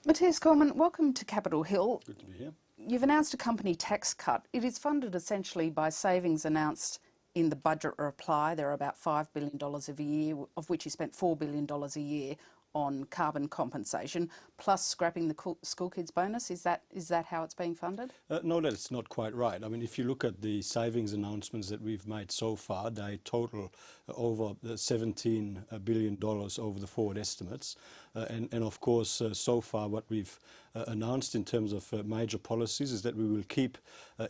Matthias Cormann, welcome to Capitol Hill. Good to be here. You've announced a company tax cut. It is funded essentially by savings announced in the budget reply. There are about $5 billion a year, of which you spent $4 billion a year on carbon compensation, plus scrapping the school kids bonus. Is that how it's being funded? No, that's not quite right. I mean, if you look at the savings announcements that we've made so far, they total over $17 billion over the forward estimates. And of course, so far what we've announced in terms of major policies is that we will keep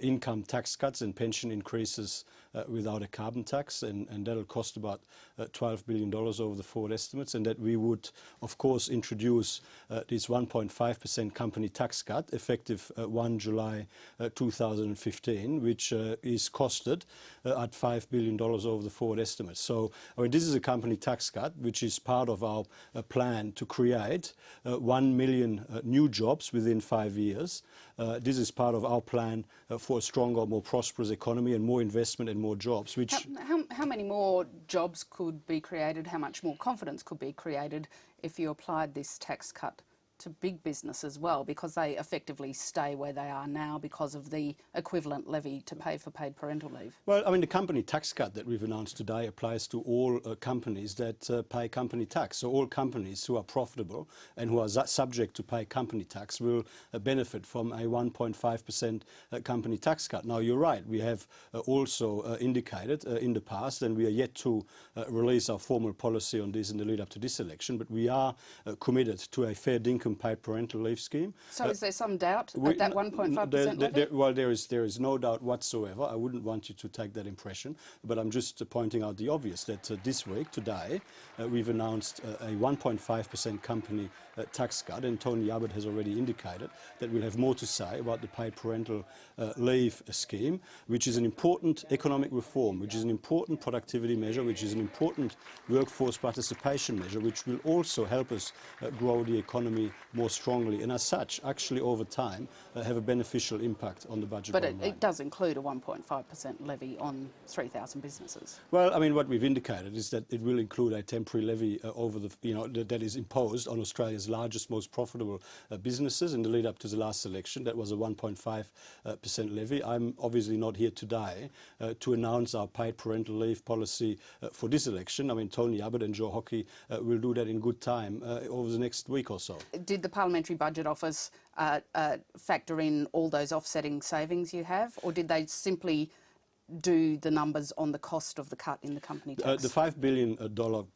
income tax cuts and pension increases without a carbon tax, and that'll cost about $12 billion over the forward estimates, and that we would of course introduce this 1.5% company tax cut effective 1 July 2015, which is costed at $5 billion over the forward estimates. So I mean, this is a company tax cut which is part of our plan to create 1 million new jobs within 5 years. This is part of our plan for a stronger, more prosperous economy and more investment and more jobs. Which how many more jobs could be created? How much more confidence could be created if you applied this tax cut to big business as well, because they effectively stay where they are now because of the equivalent levy to pay for paid parental leave? Well, I mean, the company tax cut that we've announced today applies to all companies that pay company tax. So all companies who are profitable and who are subject to pay company tax will benefit from a 1.5% company tax cut. Now, you're right. We have also indicated in the past, and we are yet to release our formal policy on this in the lead up to this election, but we are committed to a fair income paid parental leave scheme. So is there some doubt at that 1.5% levy? Well, there is no doubt whatsoever. I wouldn't want you to take that impression, but I'm just pointing out the obvious, that this week, today, we've announced a 1.5% company tax cut, and Tony Abbott has already indicated that we'll have more to say about the paid parental leave scheme, which is an important economic reform, which is an important productivity measure, which is an important workforce participation measure, which will also help us grow the economy more strongly, and as such, actually over time, have a beneficial impact on the budget. But it does include a 1.5% levy on 3,000 businesses. Well, I mean, what we've indicated is that it will include a temporary levy over the, that is imposed on Australia's largest, most profitable businesses. In the lead up to the last election, that was a 1.5% levy. I'm obviously not here today to announce our paid parental leave policy for this election. I mean, Tony Abbott and Joe Hockey will do that in good time over the next week or so. Did the Parliamentary Budget Office factor in all those offsetting savings you have, or did they simply do the numbers on the cost of the cut in the company tax? The $5 billion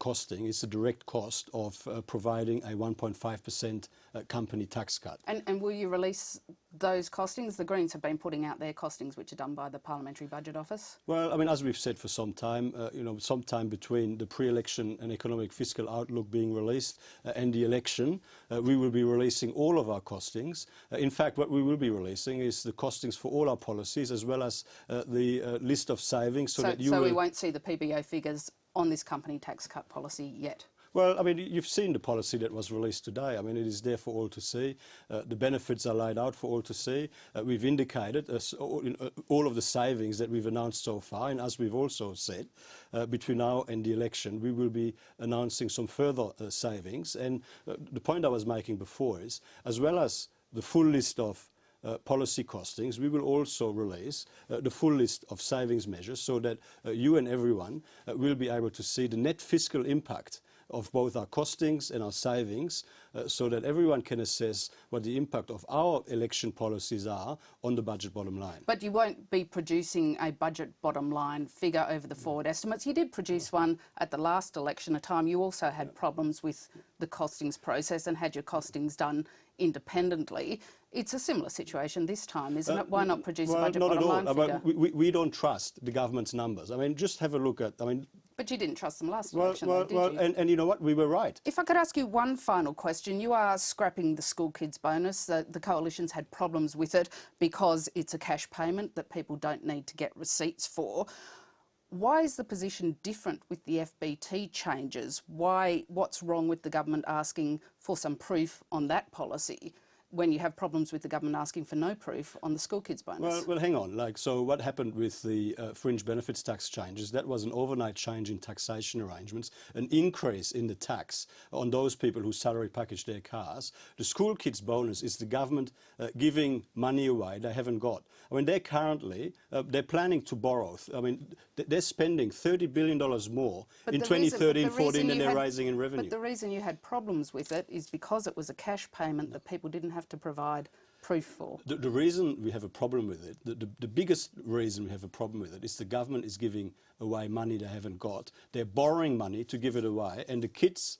costing is the direct cost of providing a 1.5% company tax cut. And will you release those costings? The Greens have been putting out their costings, which are done by the Parliamentary Budget Office. Well, I mean, as we've said for some time, sometime between the pre-election and economic fiscal outlook being released and the election, we will be releasing all of our costings. In fact, what we will be releasing is the costings for all our policies, as well as the list of savings. So we won't see the PBO figures on this company tax cut policy yet? Well, I mean, you've seen the policy that was released today. I mean, it is there for all to see. The benefits are laid out for all to see. We've indicated all of the savings that we've announced so far, and as we've also said, between now and the election, we will be announcing some further savings. And the point I was making before is, as well as the full list of policy costings, we will also release the full list of savings measures so that you and everyone will be able to see the net fiscal impact of both our costings and our savings, so that everyone can assess what the impact of our election policies are on the budget bottom line. But you won't be producing a budget bottom line figure over the forward estimates. You did produce one at the last election, a time you also had problems with the costings process and had your costings done independently. It's a similar situation this time, isn't it? Why not produce a budget bottom line figure? We don't trust the government's numbers. I mean, just have a look at, But you didn't trust them last election, did you? And you know what? We were right. If I could ask you one final question. You are scrapping the school kids bonus. The coalition's had problems with it because it's a cash payment that people don't need to get receipts for. Why is the position different with the FBT changes? What's wrong with the government asking for some proof on that policy when you have problems with the government asking for no proof on the school kids bonus. Well, hang on. So what happened with the fringe benefits tax changes? That was an overnight change in taxation arrangements, an increase in the tax on those people who salary package their cars. The school kids bonus is the government giving money away they haven't got. I mean, they're planning to borrow. I mean, they're spending $30 billion more in 2013-14 than they're raising in revenue. But the reason you had problems with it is because it was a cash payment that people didn't have to provide proof for. The reason we have a problem with it, the biggest reason we have a problem with it is the government is giving away money they haven't got. They're borrowing money to give it away, and the kids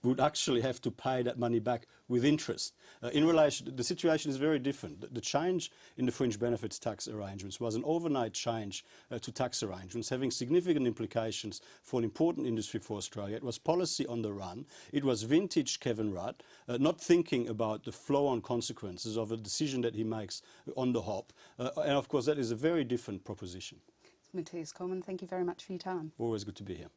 would actually have to pay that money back with interest. In relation, the situation is very different. The change in the fringe benefits tax arrangements was an overnight change to tax arrangements, having significant implications for an important industry for Australia. It was policy on the run. It was vintage Kevin Rudd, not thinking about the flow-on consequences of a decision that he makes on the hop. And of course, that is a very different proposition. Matthias Cormann, thank you very much for your time. Always good to be here.